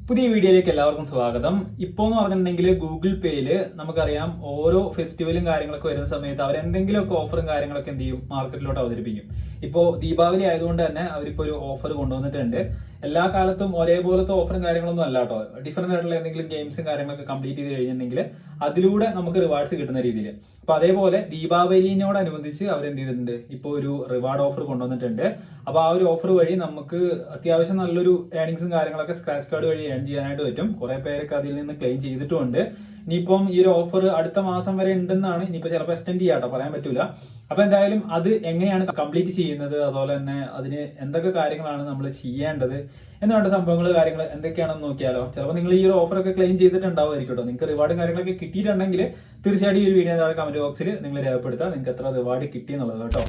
പുതിയ വീഡിയോയിലേക്ക് എല്ലാവർക്കും സ്വാഗതം. ഇപ്പോൾ എന്ന് പറഞ്ഞിട്ടുണ്ടെങ്കിൽ ഗൂഗിൾ പേയിൽ നമുക്കറിയാം ഓരോ ഫെസ്റ്റിവലും കാര്യങ്ങളൊക്കെ വരുന്ന സമയത്ത് അവരെന്തെങ്കിലുമൊക്കെ ഓഫറും കാര്യങ്ങളൊക്കെ എന്ത് ചെയ്യും, മാർക്കറ്റിലോട്ട് അവതരിപ്പിക്കും. ഇപ്പോൾ ദീപാവലി ആയതുകൊണ്ട് തന്നെ അവരിപ്പോൾ ഒരു ഓഫർ കൊണ്ടുവന്നിട്ടുണ്ട്. എല്ലാ കാലത്തും ഒരേപോലത്തെ ഓഫറും കാര്യങ്ങളൊന്നും അല്ല കേട്ടോ. ഡിഫറെന്റ് ആയിട്ടുള്ള എന്തെങ്കിലും ഗെയിംസും കാര്യങ്ങളൊക്കെ കംപ്ലീറ്റ് ചെയ്ത് കഴിഞ്ഞിട്ടുണ്ടെങ്കിൽ അതിലൂടെ നമുക്ക് റിവാർഡ്സ് കിട്ടുന്ന രീതിയിൽ. അപ്പൊ അതേപോലെ ദീപാവലിനോടനുബന്ധിച്ച് അവരെന്ത് ചെയ്തിട്ടുണ്ട്, ഇപ്പോൾ ഒരു റിവാർഡ് ഓഫർ കൊണ്ടുവന്നിട്ടുണ്ട്. അപ്പൊ ആ ഒരു ഓഫർ വഴി നമുക്ക് അത്യാവശ്യം നല്ലൊരു ഏർണിങ്സും കാര്യങ്ങളൊക്കെ സ്ക്രാച്ച് കാർഡ് വഴി ഏൺ ചെയ്യാനായിട്ട് പറ്റും. കുറെ പേരൊക്കെ അതിൽ നിന്ന് ക്ലെയിം ചെയ്തിട്ടുമുണ്ട്. ഇനിയിപ്പം ഈ ഒരു ഓഫർ അടുത്ത മാസം വരെ ഉണ്ടെന്നാണ്. ഇനിയിപ്പോ ചിലപ്പോൾ എക്സ്റ്റെൻഡ് ചെയ്യാട്ടോ, പറയാൻ പറ്റൂല. അപ്പൊ എന്തായാലും അത് എങ്ങനെയാണ് കംപ്ലീറ്റ് ചെയ്യുന്നത്, അതുപോലെ തന്നെ അതിന് എന്തൊക്കെ കാര്യങ്ങളാണ് നമ്മൾ ചെയ്യേണ്ടത് എന്നുള്ള സംഭവങ്ങൾ കാര്യങ്ങൾ എന്തൊക്കെയാണെന്ന് നോക്കിയാലോ. ചിലപ്പോൾ നിങ്ങൾ ഈ ഒരു ഓഫർ ഒക്കെ ക്ലെയിം ചെയ്തിട്ടുണ്ടാവുമായിരിക്കും കേട്ടോ. നിങ്ങൾക്ക് റിവാർഡും കാര്യങ്ങളൊക്കെ കിട്ടിയിട്ടുണ്ടെങ്കിൽ തീർച്ചയായിട്ടും ഈ ഒരു വീഡിയോ താഴെ കമന്റ് ബോക്സിൽ നിങ്ങൾ രേഖപ്പെടുത്തുക നിങ്ങൾക്ക് എത്ര റിവാർഡ് കിട്ടി എന്നുള്ളത് കേട്ടോ.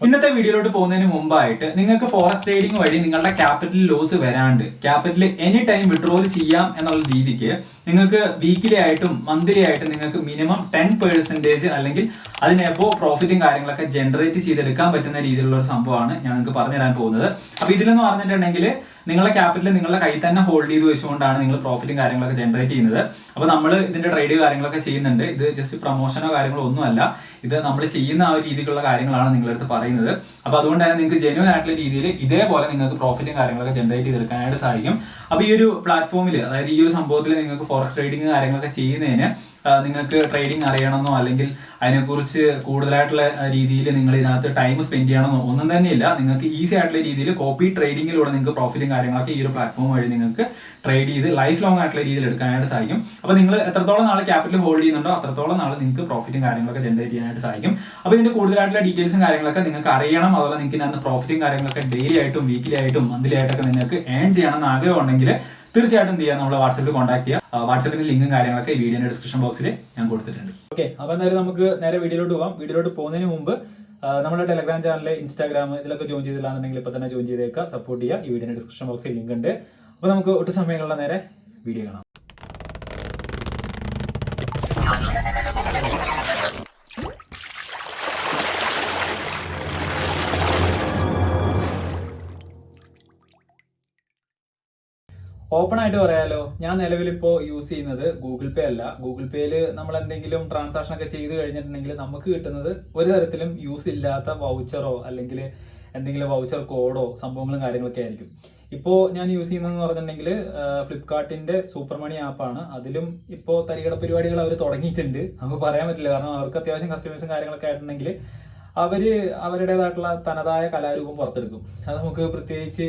ഇന്നത്തെ വീഡിയോയിലോട്ട് പോകുന്നതിന് മുമ്പായിട്ട് നിങ്ങൾക്ക് ഫോറക്സ് ട്രേഡിംഗ് വഴി നിങ്ങളുടെ ക്യാപിറ്റൽ ലോസ് വരാണ്ട് ക്യാപിറ്റൽ എനി ടൈം വിഡ്രോവൽ ചെയ്യാം എന്നുള്ള രീതിക്ക് നിങ്ങൾക്ക് വീക്കിലി ആയിട്ടും മന്ത്ലി ആയിട്ടും നിങ്ങൾക്ക് മിനിമം 10% അല്ലെങ്കിൽ അതിനെപ്പോ പ്രോഫിറ്റും കാര്യങ്ങളൊക്കെ ജനറേറ്റ് ചെയ്തെടുക്കാൻ പറ്റുന്ന രീതിയിലുള്ള ഒരു സംഭവമാണ് ഞാൻ നിങ്ങൾക്ക് പറഞ്ഞുതരാൻ പോകുന്നത്. അപ്പൊ ഇതിലെന്ന് പറഞ്ഞിട്ടുണ്ടെങ്കിൽ നിങ്ങളുടെ ക്യാപിറ്റൽ നിങ്ങളുടെ കയ്യിൽ തന്നെ ഹോൾഡ് ചെയ്ത് വെച്ചുകൊണ്ടാണ് നിങ്ങൾ പ്രോഫിറ്റും കാര്യങ്ങളൊക്കെ ജനറേറ്റ് ചെയ്യുന്നത്. അപ്പൊ നമ്മൾ ഇതിന്റെ ട്രേഡ് കാര്യങ്ങളൊക്കെ ചെയ്യുന്നുണ്ട്. ഇത് ജസ്റ്റ് പ്രൊമോഷനോ കാര്യങ്ങളോ ഒന്നുമല്ല, ഇത് നമ്മൾ ചെയ്യുന്ന ആ ഒരു രീതിക്കുള്ള കാര്യങ്ങളാണ് നിങ്ങളുടെ അടുത്ത് പറയുന്നത്. അപ്പൊ അതുകൊണ്ട് തന്നെ നിങ്ങൾക്ക് ജെന്യൂൻ ആയിട്ടുള്ള രീതിയിൽ ഇതേപോലെ നിങ്ങൾക്ക് പ്രോഫിറ്റും കാര്യങ്ങളൊക്കെ ജനറേറ്റ് ചെയ്തെടുക്കാനായിട്ട് സാധിക്കും. അപ്പൊ ഈ ഒരു പ്ലാറ്റ്ഫോമിൽ, അതായത് ഈ ഒരു സംഭവത്തിൽ നിങ്ങൾക്ക് ഫോറക്സ് ട്രേഡിംഗ് കാര്യങ്ങളൊക്കെ ചെയ്യുന്നതിന് നിങ്ങൾക്ക് ട്രേഡിംഗ് അറിയണമെന്നോ അല്ലെങ്കിൽ അതിനെക്കുറിച്ച് കൂടുതലായിട്ടുള്ള രീതിയിൽ നിങ്ങൾ ഇതിനകത്ത് ടൈം സ്പെൻഡ് ചെയ്യണമെന്നോ ഒന്നും തന്നെയില്ല. നിങ്ങൾക്ക് ഈസി ആയിട്ടുള്ള രീതിയിൽ കോപ്പി ട്രേഡിംഗിലൂടെ നിങ്ങൾക്ക് പ്രോഫിറ്റും കാര്യങ്ങളൊക്കെ ഈ ഒരു പ്ലാറ്റ്ഫോം വഴി നിങ്ങൾക്ക് ട്രേഡ് ചെയ്ത് ലൈഫ് ലോങ് ആയിട്ടുള്ള രീതിയിൽ എടുക്കാനായിട്ട് സാധിക്കും. അപ്പൊ നിങ്ങൾ എത്രത്തോളം നാൾ ക്യാപിറ്റൽ ഹോൾഡ് ചെയ്യുന്നുണ്ടോ അത്രത്തോളം നാൾ നിങ്ങൾക്ക് പ്രോഫിറ്റും കാര്യങ്ങളൊക്കെ ജനറേറ്റ് ചെയ്യാനായിട്ട് സാധിക്കും. അപ്പൊ ഇതിന്റെ കൂടുതലായിട്ടുള്ള ഡീറ്റെയിൽസും കാര്യങ്ങളൊക്കെ നിങ്ങൾക്ക് അറിയണം. അതുപോലെ നിങ്ങൾക്ക് ഇതിനകത്ത് പ്രോഫിറ്റും കാര്യങ്ങളൊക്കെ ഡെയിലി ആയിട്ടും വീക്കിലി ആയിട്ടും മന്ത്ലി ആയിട്ടൊക്കെ നിങ്ങൾക്ക് ഏൺ ചെയ്യണമെന്ന് ആഗ്രഹം ഉണ്ടെങ്കിൽ തീർച്ചയായിട്ടും എന്ത് ചെയ്യാം, നമ്മളെ വാട്സാപ്പിൽ കോൺടാക്ട് ചെയ്യാം. വാട്സാപ്പിന്റെ ലിങ്കും കാര്യങ്ങളൊക്കെ ഈ വീഡിയോയുടെ ഡിസ്ക്രിപ്ഷൻ ബോക്സിൽ ഞാൻ കൊടുത്തിട്ടുണ്ട്. ഓക്കെ, അപ്പൊ എന്തായാലും നമുക്ക് നേരെ വീഡിയോയിലോട്ട് പോകാം. വീഡിയോയിലോട്ട് പോകുന്നതിന് മുമ്പ് നമ്മുടെ ടെലഗ്രാം ചാനൽ, ഇൻസ്റ്റാഗ്രാം ഇതിലൊക്കെ ജോയിൻ ചെയ്തില്ലാന്നുണ്ടെങ്കിൽ ഇപ്പൊ തന്നെ ജോയിൻ ചെയ്തേക്കുക, സപ്പോർട്ട് ചെയ്യുക. ഈ വീഡിയോയുടെ ഡിസ്ക്രിപ്ഷൻ ബോക്സിൽ ലിങ്ക് ഉണ്ട്. അപ്പൊ നമുക്ക് ഒട്ടും സമയങ്ങളുള്ള നേരെ വീഡിയോ കാണാം. ഓപ്പൺ ആയിട്ട് പറയാലോ, ഞാൻ നിലവിൽ ഇപ്പോൾ യൂസ് ചെയ്യുന്നത് ഗൂഗിൾ പേ അല്ല. ഗൂഗിൾ പേയിൽ നമ്മൾ എന്തെങ്കിലും ട്രാൻസാക്ഷൻ ഒക്കെ ചെയ്ത് കഴിഞ്ഞിട്ടുണ്ടെങ്കിൽ നമുക്ക് കിട്ടുന്നത് ഒരു തരത്തിലും യൂസ് ഇല്ലാത്ത വൗച്ചറോ അല്ലെങ്കിൽ എന്തെങ്കിലും വൗച്ചർ കോഡോ സംഭവങ്ങളും കാര്യങ്ങളൊക്കെ ആയിരിക്കും. ഇപ്പോൾ ഞാൻ യൂസ് ചെയ്യുന്നതെന്ന് പറഞ്ഞിട്ടുണ്ടെങ്കിൽ ഫ്ലിപ്കാർട്ടിന്റെ സൂപ്പർ മണി ആപ്പാണ്. അതിലും ഇപ്പോൾ തരികട പരിപാടികൾ അവർ തുടങ്ങിയിട്ടുണ്ട്. നമുക്ക് പറയാൻ പറ്റില്ല, കാരണം അവർക്ക് അത്യാവശ്യം കസ്റ്റമേഴ്സും കാര്യങ്ങളൊക്കെ ആയിട്ടുണ്ടെങ്കിൽ അവര് അവരുടേതായിട്ടുള്ള തനതായ കലാരൂപം പുറത്തെടുക്കും. അത് നമുക്ക് പ്രത്യേകിച്ച്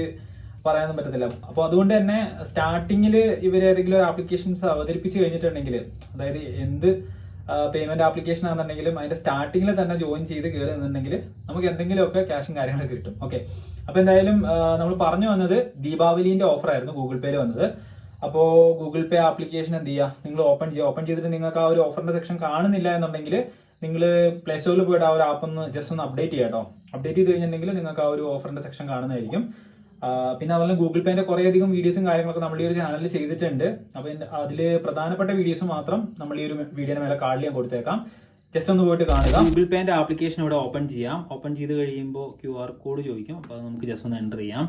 പറയാനൊന്നും പറ്റത്തില്ല. അപ്പോൾ അതുകൊണ്ട് തന്നെ സ്റ്റാർട്ടിങ്ങിൽ ഇവർ ഏതെങ്കിലും ഒരു ആപ്ലിക്കേഷൻസ് അവതരിപ്പിച്ച് കഴിഞ്ഞിട്ടുണ്ടെങ്കിൽ, അതായത് എന്ത് പേയ്മെന്റ് ആപ്ലിക്കേഷൻ ആണെന്നുണ്ടെങ്കിലും അതിന്റെ സ്റ്റാർട്ടിങ്ങിൽ തന്നെ ജോയിൻ ചെയ്ത് കയറി നിന്നുണ്ടെങ്കിൽ നമുക്ക് എന്തെങ്കിലുമൊക്കെ ക്യാഷും കാര്യങ്ങളൊക്കെ കിട്ടും. ഓക്കെ, അപ്പൊ എന്തായാലും നമ്മൾ പറഞ്ഞു വന്നത് ദീപാവലിന്റെ ഓഫർ ആയിരുന്നു ഗൂഗിൾ പേയിൽ വന്നത്. അപ്പോൾ ഗൂഗിൾ പേ ആപ്ലിക്കേഷൻ എന്ത് ചെയ്യുക, നിങ്ങൾ ഓപ്പൺ ചെയ്തിട്ട് നിങ്ങൾക്ക് ആ ഒരു ഓഫറിന്റെ സെക്ഷൻ കാണുന്നില്ല എന്നുണ്ടെങ്കിൽ നിങ്ങൾ പ്ലേ സ്റ്റോറിൽ പോയിട്ട് ആ ഒരു ആപ്പ് ഒന്ന് ജസ്റ്റ് ഒന്ന് അപ്ഡേറ്റ് ചെയ്യാം കേട്ടോ. അപ്ഡേറ്റ് ചെയ്ത് കഴിഞ്ഞിട്ടുണ്ടെങ്കിൽ നിങ്ങൾക്ക് ആ ഒരു ഓഫറിന്റെ സെക്ഷൻ കാണുന്നതായിരിക്കും. പിന്നെ അതുപോലെ ഗൂഗിൾ പേന്റെ കുറേയധികം വീഡിയോസും കാര്യങ്ങളൊക്കെ നമ്മൾ ഈ ഒരു ചാനലിൽ ചെയ്തിട്ടുണ്ട്. അപ്പൊ അതിൽ പ്രധാനപ്പെട്ട വീഡിയോസ് മാത്രം നമ്മൾ ഈ ഒരു വീഡിയോയുടെ മേലെ കാർഡിൽ ഞാൻ കൊടുത്തേക്കാം, ജസ്റ്റ് ഒന്ന് പോയിട്ട് കാണുക. ഗൂഗിൾ പേന്റെ ആപ്ലിക്കേഷൻ ഇവിടെ ഓപ്പൺ ചെയ്യാം. ഓപ്പൺ ചെയ്ത് കഴിയുമ്പോൾ QR കോഡ് ചോദിക്കും. അപ്പോൾ അത് നമുക്ക് ജസ്റ്റ് ഒന്ന് എൻ്റർ ചെയ്യാം.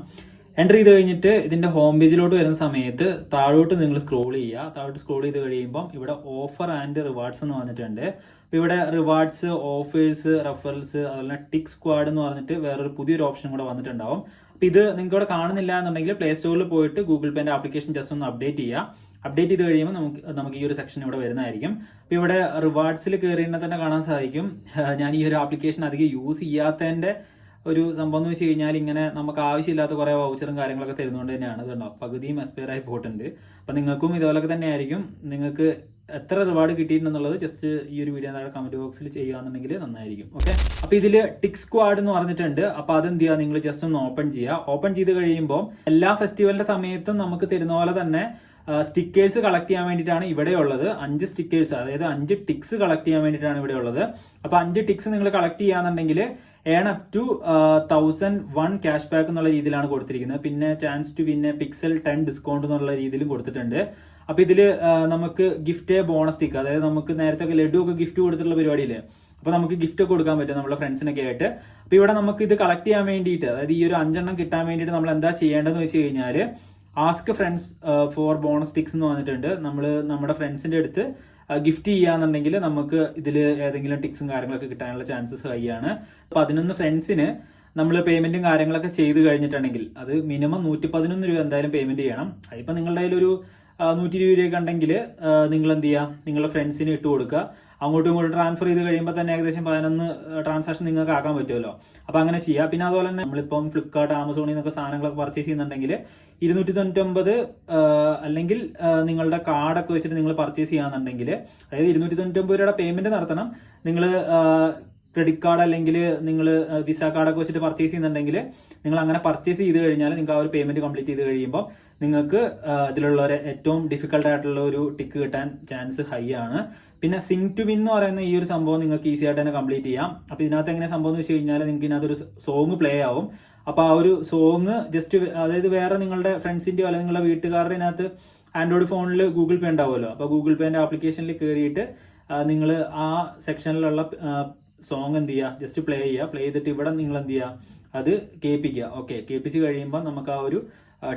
എൻ്റർ ചെയ്ത് കഴിഞ്ഞിട്ട് ഇതിന്റെ ഹോം പേജിലോട്ട് വരുന്ന സമയത്ത് താഴോട്ട് നിങ്ങൾ സ്ക്രോൾ ചെയ്യുക. താഴോട്ട് സ്ക്രോൾ ചെയ്ത് കഴിയുമ്പോൾ ഇവിടെ ഓഫർ ആൻഡ് റിവാർഡ്സ് എന്ന് പറഞ്ഞിട്ടുണ്ട്. അപ്പോൾ ഇവിടെ റിവാർഡ്സ്, ഓഫേഴ്സ്, റെഫറൽസ്, അതുപോലെ ടിക് സ്ക്വാഡ് എന്ന് പറഞ്ഞിട്ട് വേറൊരു പുതിയൊരു ഓപ്ഷൻ കൂടെ വന്നിട്ടുണ്ടാവും. അപ്പൊ ഇത് നിങ്ങൾക്ക് ഇവിടെ കാണുന്നില്ല എന്നുണ്ടെങ്കിൽ പ്ലേ സ്റ്റോറിൽ പോയിട്ട് ഗൂഗിൾ പേന്റെ ആപ്ലിക്കേഷൻ ജസ്റ്റ് ഒന്ന് അപ്ഡേറ്റ് ചെയ്യുക. അപ്ഡേറ്റ് ചെയ്ത് കഴിയുമ്പോൾ നമുക്ക് ഈ ഒരു സെക്ഷൻ ഇവിടെ വരുന്നതായിരിക്കും. അപ്പൊ ഇവിടെ റിവാർഡ്സിൽ കയറിയിട്ട് തന്നെ കാണാൻ സാധിക്കും. ഞാൻ ഈ ഒരു ആപ്ലിക്കേഷൻ അധികം യൂസ് ചെയ്യാത്തതിന്റെ ഒരു സംഭവം എന്ന് വെച്ച് കഴിഞ്ഞാൽ ഇങ്ങനെ നമുക്ക് ആവശ്യമില്ലാത്ത കുറെ വൗച്ചറും കാര്യങ്ങളൊക്കെ തരുന്നതുകൊണ്ട് തന്നെയാണ്. ഇതുണ്ടോ, പകുതിയും എക്സ്പയർ ആയി പോയിട്ടുണ്ട്. അപ്പൊ നിങ്ങൾക്കും ഇതുപോലൊക്കെ തന്നെ ആയിരിക്കും. നിങ്ങൾക്ക് എത്ര റിവാർഡ് കിട്ടിയിട്ടുണ്ടെന്നുള്ളത് ജസ്റ്റ് ഈ ഒരു വീഡിയോ താഴെ കമന്റ് ബോക്സിൽ ചെയ്യുകയാണെന്നുണ്ടെങ്കിൽ നന്നായിരിക്കും. ഓക്കെ, അപ്പൊ ഇതില് ടിക് സ്ക്വാഡ് എന്ന് പറഞ്ഞിട്ടുണ്ട്. അപ്പൊ അതെന്ത് ചെയ്യുക, നിങ്ങൾ ജസ്റ്റ് ഒന്ന് ഓപ്പൺ ചെയ്യുക. ഓപ്പൺ ചെയ്ത് കഴിയുമ്പോൾ എല്ലാ ഫെസ്റ്റിവലിന്റെ സമയത്തും നമുക്ക് തരുന്ന പോലെ തന്നെ സ്റ്റിക്കേഴ്സ് കളക്ട് ചെയ്യാൻ വേണ്ടിയിട്ടാണ് ഇവിടെ ഉള്ളത്. 5 സ്റ്റിക്കേഴ്സ്, അതായത് 5 ടിക്സ് കളക്ട് ചെയ്യാൻ വേണ്ടിയിട്ടാണ് ഇവിടെ ഉള്ളത്. അപ്പൊ 5 ടിക്സ് നിങ്ങൾ കളക്ട് ചെയ്യാന്നുണ്ടെങ്കിൽ earn up to 1001 cash back എന്നുള്ള രീതിയിലാണ് കൊടുത്തിരിക്കുന്നത്. പിന്നെ chance to win pixel 10 discount എന്നുള്ള രീതിയിലും കൊടുത്തിട്ടുണ്ട്. അപ്പൊ ഇതില് നമുക്ക് ഗിഫ്റ്റ് ബോണസ് ടിക്ക്, അതായത് നമുക്ക് നേരത്തെ ലഡു ഒക്കെ ഗിഫ്റ്റ് കൊടുത്തിട്ടുള്ള പരിപാടിയില്ലേ, അപ്പൊ നമുക്ക് ഗിഫ്റ്റ് ഒക്കെ കൊടുക്കാൻ പറ്റും നമ്മുടെ ഫ്രണ്ട്സിനൊക്കെ ആയിട്ട്. അപ്പൊ ഇവിടെ നമുക്ക് ഇത് കളക്ട് ചെയ്യാൻ വേണ്ടിയിട്ട്, അതായത് ഈ ഒരു 5 എണ്ണം കിട്ടാൻ വേണ്ടിയിട്ട് നമ്മൾ എന്താ ചെയ്യേണ്ടതെന്ന് വെച്ച് കഴിഞ്ഞാൽ ആസ്ക് ഫ്രണ്ട്സ് ഫോർ ബോണസ് ടിക്സ് എന്ന് പറഞ്ഞിട്ടുണ്ട്. നമ്മൾ നമ്മുടെ ഫ്രണ്ട്സിന്റെ അടുത്ത് ഗിഫ്റ്റ് ചെയ്യാന്നുണ്ടെങ്കിൽ നമുക്ക് ഇതിൽ ഏതെങ്കിലും ടിക്സും കാര്യങ്ങളൊക്കെ കിട്ടാനുള്ള ചാൻസസ് ഹൈ ആണ്. 11 ഫ്രണ്ട്സിന് നമ്മൾ പേയ്മെന്റും കാര്യങ്ങളൊക്കെ ചെയ്ത് കഴിഞ്ഞിട്ടുണ്ടെങ്കിൽ അത് മിനിമം 111 രൂപ എന്തായാലും പേയ്മെന്റ് ചെയ്യണം. അതിപ്പോൾ നിങ്ങളുടെ കയ്യിൽ ഒരു 120 രൂപയൊക്കെ ഉണ്ടെങ്കിൽ നിങ്ങൾ എന്ത് ചെയ്യുക, നിങ്ങളുടെ ഫ്രണ്ട്സിന് ഇട്ട് കൊടുക്കുക. അങ്ങോട്ടും ഇങ്ങോട്ടും ട്രാൻസ്ഫർ ചെയ്ത് കഴിയുമ്പോൾ തന്നെ ഏകദേശം 11 ട്രാൻസാക്ഷൻ നിങ്ങൾക്ക് ആക്കാൻ പറ്റുമല്ലോ. അപ്പൊ അങ്ങനെ ചെയ്യാം. പിന്നെ അതുപോലെ തന്നെ നമ്മളിപ്പം ഫ്ലിപ്കാർട്ട്, ആമസോണിൽ നിന്നൊക്കെ സാധനങ്ങളൊക്കെ പർച്ചേസ് ചെയ്യുന്നുണ്ടെങ്കിൽ 299 അല്ലെങ്കിൽ നിങ്ങളുടെ കാർഡൊക്കെ വെച്ചിട്ട് നിങ്ങൾ പർച്ചേസ് ചെയ്യാന്നുണ്ടെങ്കിൽ, അതായത് 299 രൂപയുടെ പേയ്മെന്റ് നടത്തണം. നിങ്ങൾ ക്രെഡിറ്റ് കാർഡ് അല്ലെങ്കിൽ നിങ്ങൾ വിസ കാർഡൊക്കെ വെച്ചിട്ട് പർച്ചേസ് ചെയ്യുന്നുണ്ടെങ്കിൽ നിങ്ങൾ അങ്ങനെ പർച്ചേസ് ചെയ്ത് കഴിഞ്ഞാൽ നിങ്ങൾക്ക് ആ ഒരു പേയ്മെന്റ് കംപ്ലീറ്റ് ചെയ്ത് കഴിയുമ്പോൾ നിങ്ങൾക്ക് ഇതിലുള്ള ഒരു ഏറ്റവും ഡിഫിക്കൽട്ട് ആയിട്ടുള്ള ഒരു ടിക്ക് കിട്ടാൻ ചാൻസ് ഹൈ ആണ്. പിന്നെ സിങ് ടു വിൻ എന്ന് പറയുന്ന ഈ ഒരു സംഭവം നിങ്ങൾക്ക് ഈസി ആയിട്ട് തന്നെ കംപ്ലീറ്റ് ചെയ്യാം. അപ്പൊ ഇതിനകത്ത് എങ്ങനെ സംഭവം എന്ന് വെച്ച് കഴിഞ്ഞാൽ നിങ്ങൾക്ക് ഇതിനകത്തൊരു സോങ് പ്ലേ ആവും. അപ്പൊ ആ ഒരു സോങ് ജസ്റ്റ്, അതായത് വേറെ നിങ്ങളുടെ ഫ്രണ്ട്സിന്റെയോ അല്ലെങ്കിൽ നിങ്ങളുടെ വീട്ടുകാരുടെ അതിനകത്ത് ആൻഡ്രോയിഡ് ഫോണിൽ ഗൂഗിൾ പേ ഉണ്ടാവുമല്ലോ. അപ്പൊ ഗൂഗിൾ പേന്റെ ആപ്ലിക്കേഷനിൽ കയറിയിട്ട് നിങ്ങൾ ആ സെക്ഷനിലുള്ള സോങ് എന്ത് ചെയ്യുക, ജസ്റ്റ് പ്ലേ ചെയ്യുക. പ്ലേ ചെയ്തിട്ട് ഇവിടെ നിങ്ങൾ എന്ത് ചെയ്യുക, അത് കേൾപ്പിക്കുക. ഓക്കെ, കേൾപ്പിച്ച് കഴിയുമ്പോൾ നമുക്ക് ആ ഒരു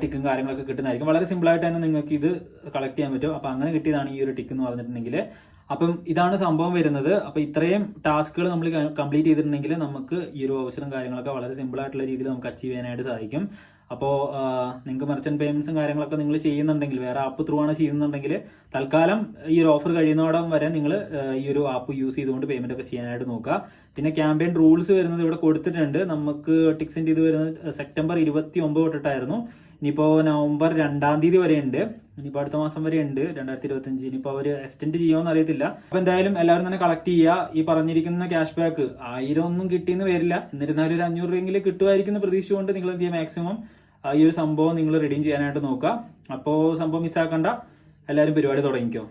ടിക്കും കാര്യങ്ങളൊക്കെ കിട്ടുന്നതായിരിക്കും. വളരെ സിമ്പിൾ ആയിട്ട് തന്നെ നിങ്ങൾക്ക് ഇത് കളക്ട് ചെയ്യാൻ പറ്റും. അപ്പൊ അങ്ങനെ കിട്ടിയതാണ് ഈ ഒരു ടിക്ക് എന്ന് പറഞ്ഞിട്ടുണ്ടെങ്കിൽ. അപ്പം ഇതാണ് സംഭവം വരുന്നത്. അപ്പൊ ഇത്രയും ടാസ്കുകൾ നമ്മൾ കംപ്ലീറ്റ് ചെയ്തിട്ടുണ്ടെങ്കിൽ നമുക്ക് ഈ ഒരു വൗച്ചറും കാര്യങ്ങളൊക്കെ വളരെ സിമ്പിൾ ആയിട്ടുള്ള രീതിയിൽ നമുക്ക് അച്ചീവ് ചെയ്യാനായിട്ട് സാധിക്കും. അപ്പോൾ നിങ്ങൾക്ക് മെർച്ചന്റ് പേയ്മെന്റ്സും കാര്യങ്ങളൊക്കെ നിങ്ങൾ ചെയ്യുന്നുണ്ടെങ്കിൽ, വേറെ ആപ്പ് ത്രൂ ആണ് ചെയ്യുന്നുണ്ടെങ്കിൽ, തൽക്കാലം ഈ ഒരു ഓഫർ കഴിയുന്നോടം വരെ നിങ്ങൾ ഈ ഒരു ആപ്പ് യൂസ് ചെയ്തുകൊണ്ട് പേയ്മെന്റ് ഒക്കെ ചെയ്യാനായിട്ട് നോക്കുക. പിന്നെ ക്യാമ്പയിൻ റൂൾസ് വരുന്നത് ഇവിടെ കൊടുത്തിട്ടുണ്ട്. നമുക്ക് ടിക്സിന്റെ ഇത് വരുന്നത് സെപ്റ്റംബർ 29 തൊട്ടിട്ടായിരുന്നു. ഇനിയിപ്പോ നവംബർ 2 തീയതി വരെ ഉണ്ട്. ഇനിയിപ്പോ അടുത്ത മാസം വരെ ഉണ്ട് 2025. ഇനിയിപ്പോ അവര് എക്സ്റ്റെൻഡ് ചെയ്യുമോന്ന് അറിയത്തില്ല. അപ്പൊ എന്തായാലും എല്ലാവരും തന്നെ കളക്ട് ചെയ്യുക. ഈ പറഞ്ഞിരിക്കുന്ന ക്യാഷ് ബാക്ക് 1000 ഒന്നും കിട്ടിയെന്ന് വരില്ല, എന്നിരുന്നാലും ഒരു 500 രൂപയെങ്കിലും കിട്ടുമായിരിക്കും പ്രതീക്ഷിച്ചുകൊണ്ട് നിങ്ങൾ എന്ത് ചെയ്യുക, മാക്സിമം ഈ ഒരു സംഭവം നിങ്ങൾ റിഡീം ചെയ്യാനായിട്ട് നോക്കുക. അപ്പോൾ സംഭവം മിസ്സാക്കണ്ട, എല്ലാവരും പരിപാടി തുടങ്ങിക്കോ.